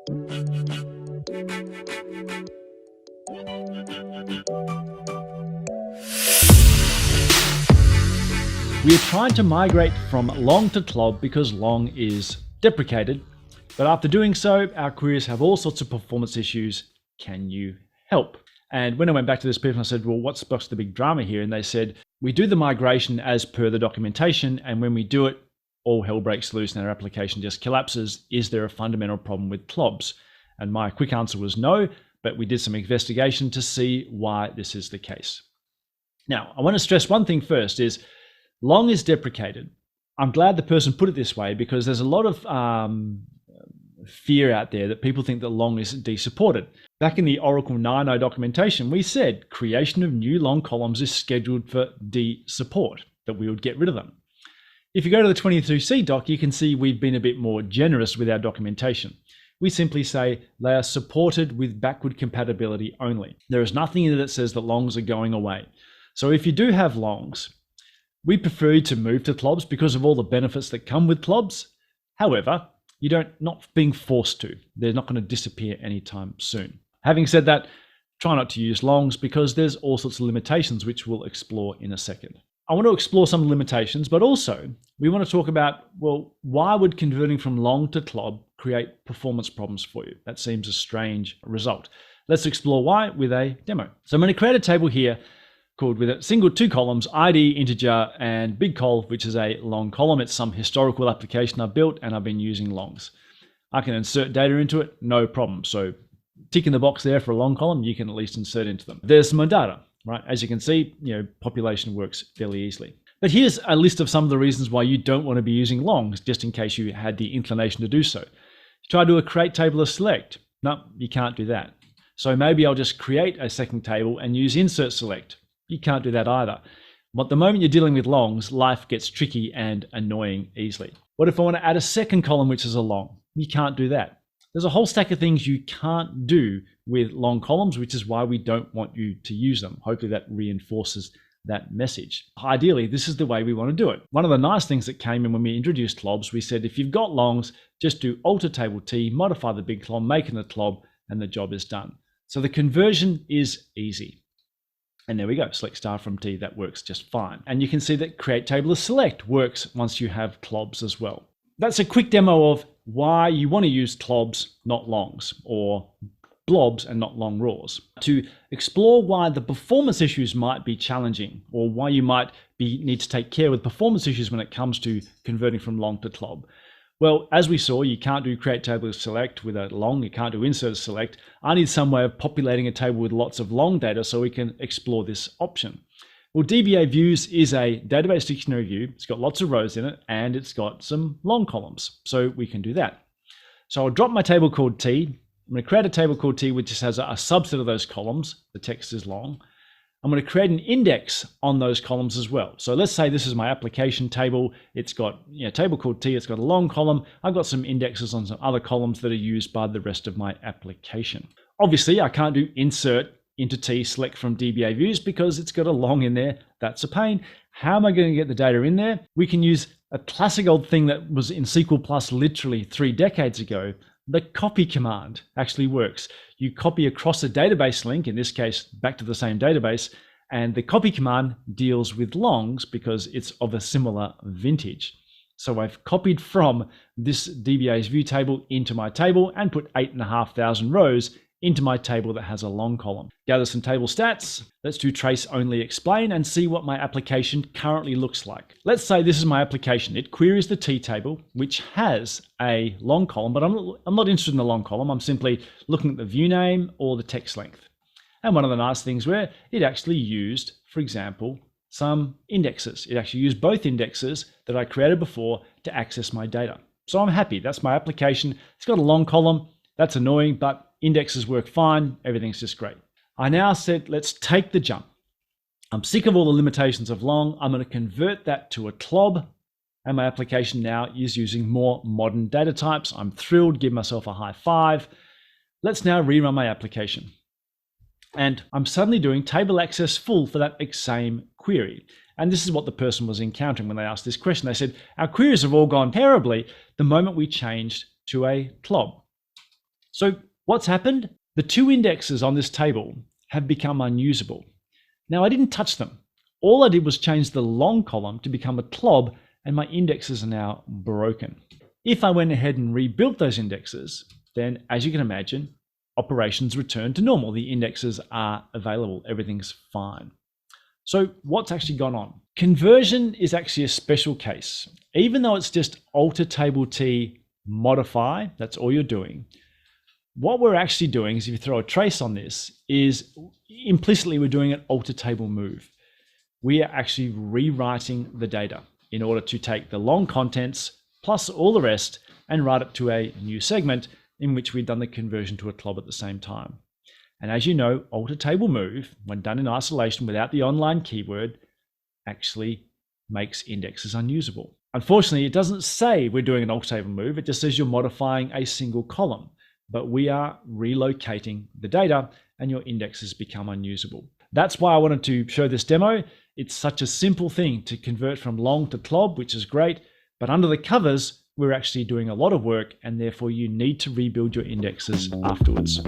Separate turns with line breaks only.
We are trying to migrate from long to CLOB because long is deprecated, but after doing so, our queries have all sorts of performance issues. Can you help? And when I went back to this people, I said, well, what's the big drama here? And they said, we do the migration as per the documentation, and when we do it, all hell breaks loose and our application just collapses. Is there a fundamental problem with CLOBs? And my quick answer was no, but we did some investigation to see why this is the case. Now, I want to stress one thing first is long is deprecated. I'm glad the person put it this way because there's a lot of fear out there that people think that long is de-supported. Back in the Oracle 9.0 documentation, we said creation of new long columns is scheduled for de-support, that we would get rid of them. If you go to the 23C doc, you can see we've been a bit more generous with our documentation. We simply say they are supported with backward compatibility only. There is nothing in it that says that longs are going away. So if you do have longs, we prefer you to move to CLOBs because of all the benefits that come with CLOBs. However, not being forced to. They're not going to disappear anytime soon. Having said that, try not to use longs because there's all sorts of limitations which we'll explore in a second. I want to explore some limitations, but also we want to talk about, well, why would converting from long to CLOB create performance problems for you? That seems a strange result. Let's explore why with a demo. So I'm going to create a table here called with a single 2 columns, ID, integer, and big col, which is a long column. It's some historical application I've built and I've been using longs. I can insert data into it, no problem. So tick in the box there for a long column, you can at least insert into them. There's my data, right? As you can see, population works fairly easily. But here's a list of some of the reasons why you don't want to be using longs, just in case you had the inclination to do so. Try to do a create table of select. No, you can't do that. So maybe I'll just create a second table and use insert select. You can't do that either. But the moment you're dealing with longs, life gets tricky and annoying easily. What if I want to add a second column, which is a long? You can't do that. There's a whole stack of things you can't do with long columns, which is why we don't want you to use them. Hopefully that reinforces that message. Ideally, this is the way we want to do it. One of the nice things that came in when we introduced CLOBs, we said, if you've got longs, just do alter table T, modify the big column, make it a CLOB, and the job is done. So the conversion is easy. And there we go, select star from T, that works just fine. And you can see that create table of select works once you have CLOBs as well. That's a quick demo of why you want to use CLOBs, not longs, or blobs and not long raws. To explore why the performance issues might be challenging, or why you might need to take care with performance issues when it comes to converting from long to CLOB. Well, as we saw, you can't do create table of select with a long, you can't do insert select. I need some way of populating a table with lots of long data so we can explore this option. Well, DBA views is a database dictionary view. It's got lots of rows in it and it's got some long columns. So we can do that. So I'll drop my table called T. I'm going to create a table called T, which just has a subset of those columns. The text is long. I'm going to create an index on those columns as well. So let's say this is my application table. It's got a table called T. It's got a long column. I've got some indexes on some other columns that are used by the rest of my application. Obviously, I can't do insert into T select from DBA views because it's got a long in there. That's a pain. How am I going to get the data in there? We can use a classic old thing that was in SQL+ literally 3 decades ago. The copy command actually works. You copy across a database link, in this case, back to the same database, and the copy command deals with longs because it's of a similar vintage. So I've copied from this DBA's view table into my table and put 8,500 rows into my table that has a long column. Gather some table stats. Let's do trace only explain and see what my application currently looks like. Let's say this is my application. It queries the T table, which has a long column, but I'm not interested in the long column. I'm simply looking at the view name or the text length. And one of the nice things where it actually used, for example, some indexes. It actually used both indexes that I created before to access my data. So I'm happy. That's my application. It's got a long column. That's annoying, but indexes work fine. Everything's just great. I now said, let's take the jump. I'm sick of all the limitations of long. I'm going to convert that to a CLOB, and my application now is using more modern data types. I'm thrilled, give myself a high five. Let's now rerun my application. And I'm suddenly doing table access full for that same query. And this is what the person was encountering when they asked this question. They said, our queries have all gone terribly the moment we changed to a CLOB. So what's happened? The two indexes on this table have become unusable. Now I didn't touch them. All I did was change the long column to become a CLOB, and my indexes are now broken. If I went ahead and rebuilt those indexes, then as you can imagine, operations return to normal. The indexes are available. Everything's fine. So what's actually gone on? Conversion is actually a special case. Even though it's just alter table T modify, that's all you're doing. What we're actually doing is, if you throw a trace on this, is implicitly we're doing an alter table move. We are actually rewriting the data in order to take the long contents plus all the rest and write it to a new segment in which we've done the conversion to a CLOB at the same time. And as you know, alter table move, when done in isolation without the online keyword, actually makes indexes unusable. Unfortunately, it doesn't say we're doing an alter table move. It just says you're modifying a single column, but we are relocating the data and your indexes become unusable. That's why I wanted to show this demo. It's such a simple thing to convert from long to CLOB, which is great, but under the covers, we're actually doing a lot of work, and therefore you need to rebuild your indexes afterwards.